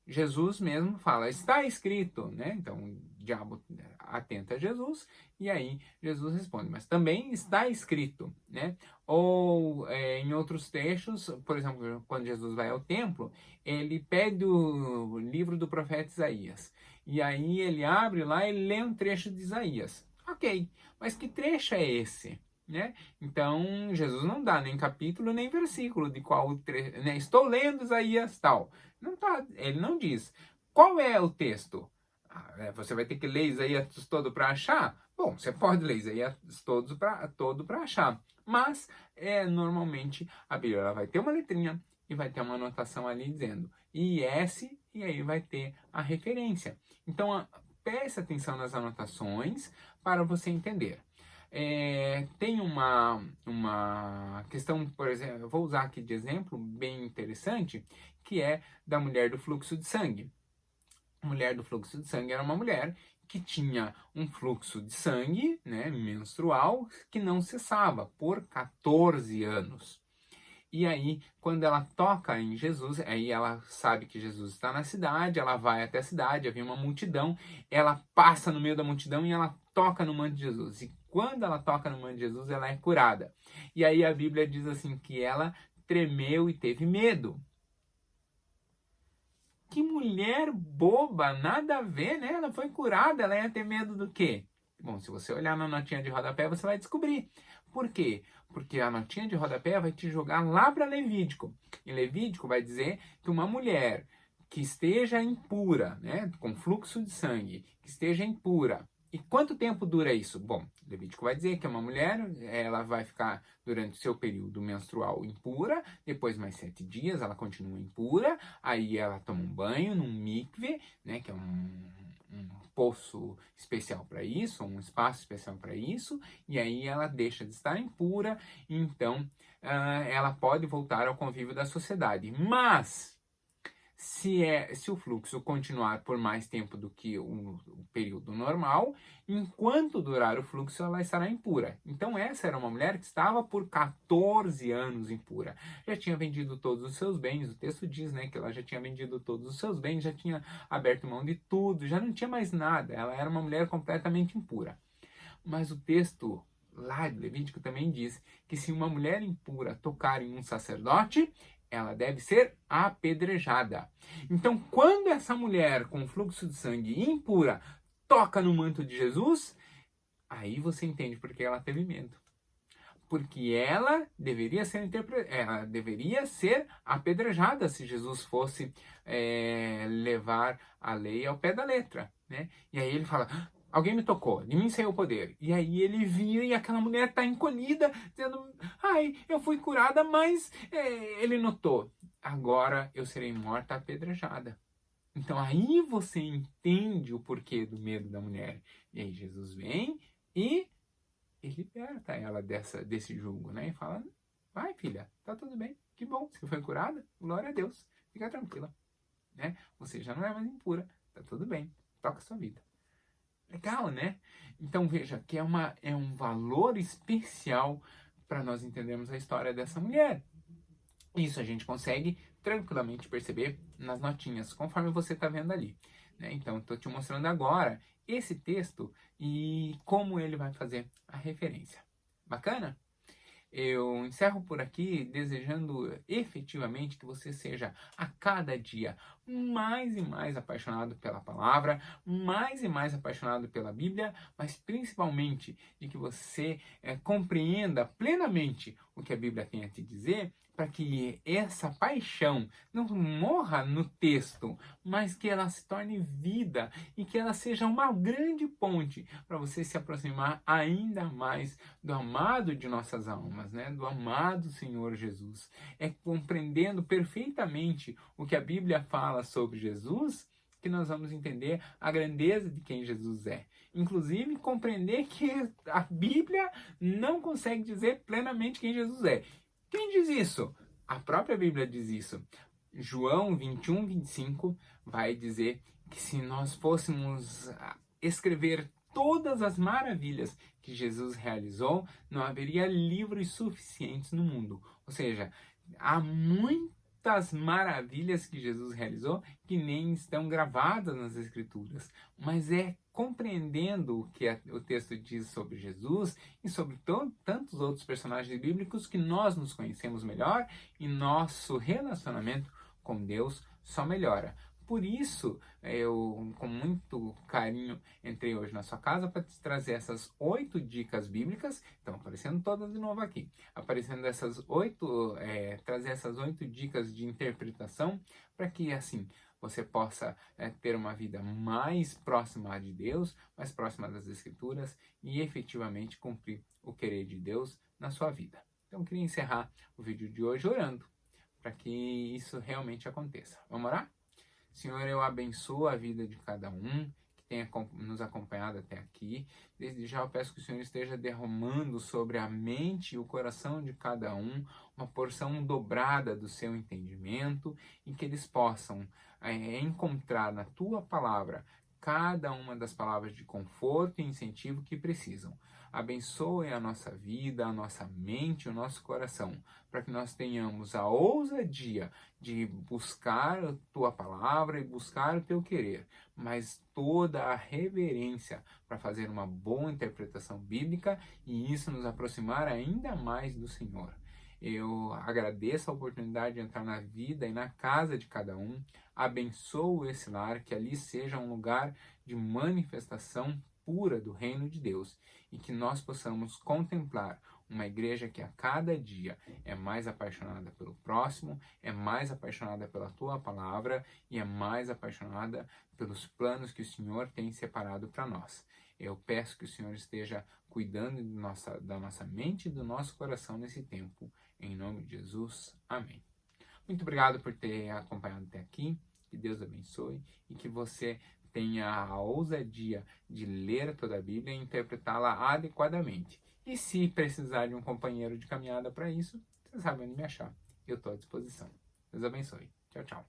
Jesus mesmo fala, está escrito, né? Então o diabo atenta a Jesus e aí Jesus responde, mas também está escrito, né? Ou em outros textos, por exemplo, quando Jesus vai ao templo, ele pede o livro do profeta Isaías. E aí ele abre lá e lê um trecho de Isaías. Ok, mas que trecho é esse? Né? Então, Jesus não dá nem capítulo nem versículo de qual trecho, né? Estou lendo Isaías tal. Não tá, ele não diz. Qual é o texto? Você vai ter que ler Isaías todo para achar? Bom, você pode ler Isaías todo para achar. Mas, normalmente, a Bíblia ela vai ter uma letrinha e vai ter uma anotação ali dizendo IS, e aí vai ter a referência. Então, preste atenção nas anotações para você entender. Tem uma questão, por exemplo, eu vou usar aqui de exemplo bem interessante, que é da mulher do fluxo de sangue. A mulher do fluxo de sangue era uma mulher que tinha um fluxo de sangue, né, menstrual, que não cessava por 14 anos. E aí, quando ela toca em Jesus, aí ela sabe que Jesus está na cidade, ela vai até a cidade, havia uma multidão, ela passa no meio da multidão e ela toca no manto de Jesus. E quando ela toca no manto de Jesus, ela é curada. E aí a Bíblia diz assim que ela tremeu e teve medo. Que mulher boba, nada a ver, né? Ela foi curada, ela ia ter medo do quê? Bom, se você olhar na notinha de rodapé, você vai descobrir. Por quê? Porque a notinha de rodapé vai te jogar lá para Levítico. E Levítico vai dizer que uma mulher que esteja impura, né, com fluxo de sangue, que esteja impura. E quanto tempo dura isso? Bom, Levítico vai dizer que uma mulher, ela vai ficar durante o seu período menstrual impura, depois mais 7 dias ela continua impura, aí ela toma um banho num mikve, né, que é um poço especial para isso, um espaço especial para isso, e aí ela deixa de estar impura, então ela pode voltar ao convívio da sociedade. Mas se o fluxo continuar por mais tempo do que o período normal, enquanto durar o fluxo, ela estará impura. Então, essa era uma mulher que estava por 14 anos impura. Já tinha vendido todos os seus bens, o texto diz, né, que ela já tinha vendido todos os seus bens, já tinha aberto mão de tudo, já não tinha mais nada. Ela era uma mulher completamente impura. Mas o texto lá de Levítico também diz que se uma mulher impura tocar em um sacerdote, ela deve ser apedrejada. Então, quando essa mulher com fluxo de sangue impura toca no manto de Jesus, aí você entende por que ela teve medo. Porque ela deveria ser apedrejada se Jesus fosse levar a lei ao pé da letra, né? E aí ele fala: alguém me tocou, de mim saiu o poder. E aí ele vira e aquela mulher está encolhida, dizendo: ai, eu fui curada, mas ele notou: agora eu serei morta apedrejada. Então aí você entende o porquê do medo da mulher. E aí Jesus vem e liberta ela desse jugo, né? E fala: vai, filha, tá tudo bem, que bom, você foi curada, glória a Deus, fica tranquila, né? Você já não é mais impura, tá tudo bem, toca a sua vida. Legal, né? Então veja que é um valor especial para nós entendermos a história dessa mulher. Isso a gente consegue tranquilamente perceber nas notinhas, conforme você está vendo ali, né? Então, estou te mostrando agora esse texto e como ele vai fazer a referência. Bacana? Eu encerro por aqui desejando efetivamente que você seja a cada dia mais e mais apaixonado pela palavra, mais e mais apaixonado pela Bíblia, mas principalmente de que você compreenda plenamente o que a Bíblia tem a te dizer, para que essa paixão não morra no texto, mas que ela se torne vida e que ela seja uma grande ponte para você se aproximar ainda mais do amado de nossas almas, né? Do amado Senhor Jesus. É compreendendo perfeitamente o que a Bíblia fala sobre Jesus que nós vamos entender a grandeza de quem Jesus é. Inclusive, compreender que a Bíblia não consegue dizer plenamente quem Jesus é. Quem diz isso? A própria Bíblia diz isso. João 21, 25 vai dizer que se nós fôssemos escrever todas as maravilhas que Jesus realizou, não haveria livros suficientes no mundo. Ou seja, há muitas maravilhas que Jesus realizou que nem estão gravadas nas Escrituras. Mas é compreendendo o que o texto diz sobre Jesus e sobre tantos outros personagens bíblicos que nós nos conhecemos melhor e nosso relacionamento com Deus só melhora. Por isso, eu, com muito carinho, entrei hoje na sua casa para te trazer essas 8 dicas bíblicas. Estão aparecendo todas de novo aqui. Aparecendo trazer essas 8 dicas de interpretação para que, assim, você possa ter uma vida mais próxima de Deus, mais próxima das Escrituras e efetivamente cumprir o querer de Deus na sua vida. Então, eu queria encerrar o vídeo de hoje orando para que isso realmente aconteça. Vamos orar? Senhor, eu abençoo a vida de cada um que tenha nos acompanhado até aqui. Desde já eu peço que o Senhor esteja derramando sobre a mente e o coração de cada um uma porção dobrada do seu entendimento e que eles possam encontrar na Tua palavra cada uma das palavras de conforto e incentivo que precisam. Abençoe a nossa vida, a nossa mente, o nosso coração, para que nós tenhamos a ousadia de buscar a Tua palavra e buscar o Teu querer, mas toda a reverência para fazer uma boa interpretação bíblica e isso nos aproximar ainda mais do Senhor. Eu agradeço a oportunidade de entrar na vida e na casa de cada um. Abençoo esse lar, que ali seja um lugar de manifestação pura do reino de Deus e que nós possamos contemplar uma igreja que a cada dia é mais apaixonada pelo próximo, é mais apaixonada pela Tua palavra e é mais apaixonada pelos planos que o Senhor tem separado para nós. Eu peço que o Senhor esteja cuidando da nossa mente e do nosso coração nesse tempo. Em nome de Jesus. Amém. Muito obrigado por ter acompanhado até aqui. Que Deus abençoe e que você tenha a ousadia de ler toda a Bíblia e interpretá-la adequadamente. E se precisar de um companheiro de caminhada para isso, você sabe onde me achar. Eu estou à disposição. Deus abençoe. Tchau, tchau.